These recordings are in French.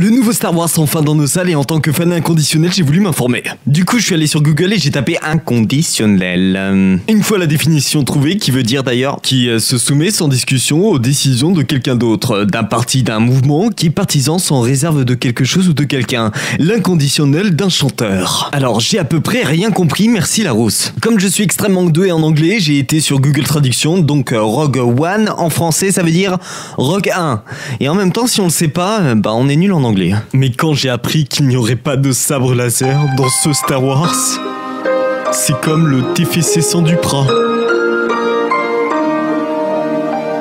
Le nouveau Star Wars enfin dans nos salles et en tant que fan inconditionnel, j'ai voulu m'informer. Du coup, je suis allé sur Google et j'ai tapé inconditionnel. Une fois la définition trouvée, qui veut dire d'ailleurs qui se soumet sans discussion aux décisions de quelqu'un d'autre, d'un parti, d'un mouvement, qui est partisan sans réserve de quelque chose ou de quelqu'un. L'inconditionnel d'un chanteur. Alors, j'ai à peu près rien compris, merci Larousse. Comme je suis extrêmement doué en anglais, j'ai été sur Google Traduction, donc Rogue One en français ça veut dire Rogue 1. Et en même temps, si on le sait pas, on est nul en anglais. Mais quand j'ai appris qu'il n'y aurait pas de sabre laser dans ce Star Wars, c'est comme le TFC sans Duprat.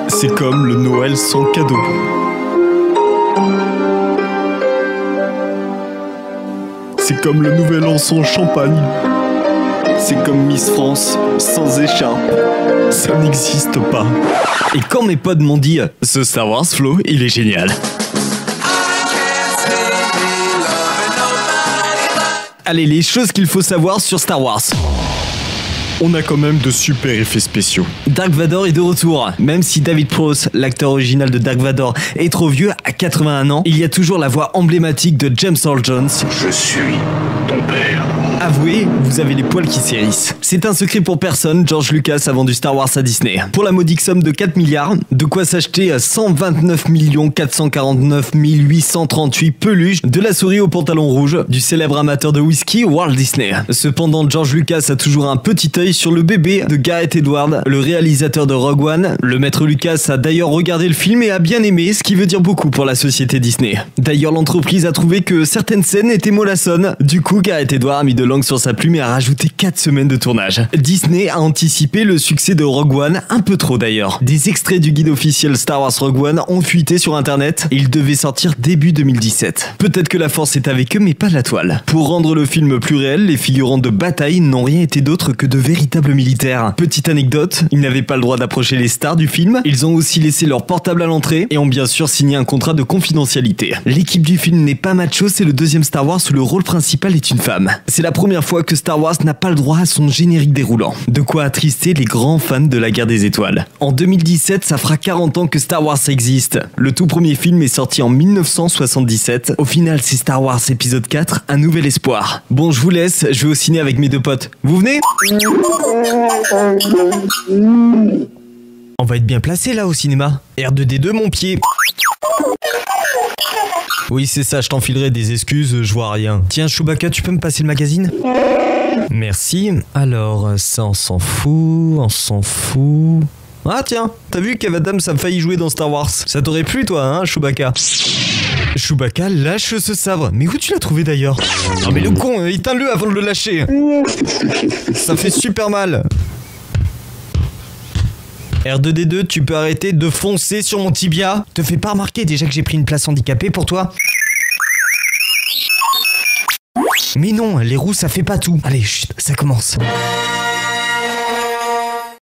C'est comme le Noël sans cadeau. C'est comme le Nouvel An sans champagne. C'est comme Miss France sans écharpe. Ça n'existe pas. Et quand mes potes m'ont dit « Ce Star Wars Flo, il est génial ». Allez, les choses qu'il faut savoir sur Star Wars. On a quand même de super effets spéciaux. Dark Vador est de retour. Même si David Prowse, l'acteur original de Dark Vador, est trop vieux, à 81 ans, il y a toujours la voix emblématique de James Earl Jones. Je suis ton père. Avouez, vous avez les poils qui s'hérissent. C'est un secret pour personne, George Lucas a vendu Star Wars à Disney. Pour la modique somme de 4 milliards, de quoi s'acheter 129 449 838 peluches de la souris au pantalon rouge du célèbre amateur de whisky Walt Disney. Cependant, George Lucas a toujours un petit œil sur le bébé de Gareth Edwards, le réalisateur de Rogue One. Le maître Lucas a d'ailleurs regardé le film et a bien aimé, ce qui veut dire beaucoup pour la société Disney. D'ailleurs, l'entreprise a trouvé que certaines scènes étaient mollassonnes. Du coup, Gareth Edwards a mis de langue sur sa plume et a rajouté 4 semaines de tournage. Disney a anticipé le succès de Rogue One, un peu trop d'ailleurs. Des extraits du guide officiel Star Wars Rogue One ont fuité sur internet et il devait sortir début 2017. Peut-être que la force est avec eux, mais pas de la toile. Pour rendre le film plus réel, les figurants de bataille n'ont rien été d'autre que de véritables militaires. Petite anecdote, ils n'avaient pas le droit d'approcher les stars du film, ils ont aussi laissé leur portable à l'entrée et ont bien sûr signé un contrat de confidentialité. L'équipe du film n'est pas macho, c'est le deuxième Star Wars où le rôle principal est une femme. C'est la première fois que Star Wars n'a pas le droit à son générique déroulant. De quoi attrister les grands fans de la guerre des étoiles. En 2017, ça fera 40 ans que Star Wars existe. Le tout premier film est sorti en 1977. Au final, c'est Star Wars épisode 4, un nouvel espoir. Bon, je vous laisse, je vais au ciné avec mes deux potes. Vous venez ? On va être bien placé là au cinéma. R2D2 mon pied. Oui, c'est ça, je t'enfilerai des excuses, je vois rien. Tiens, Chewbacca, tu peux me passer le magazine ? Merci. Alors, ça, on s'en fout, Ah tiens, t'as vu Kev Adams a failli jouer dans Star Wars. Ça t'aurait plu toi, hein, Chewbacca ? Chewbacca lâche ce sabre. Mais où tu l'as trouvé d'ailleurs ? Non mais le con, éteins-le avant de le lâcher. Ça fait super mal. R2D2, tu peux arrêter de foncer sur mon tibia ? Te fais pas remarquer déjà que j'ai pris une place handicapée pour toi ? Mais non, les roues ça fait pas tout. Allez, chut, ça commence.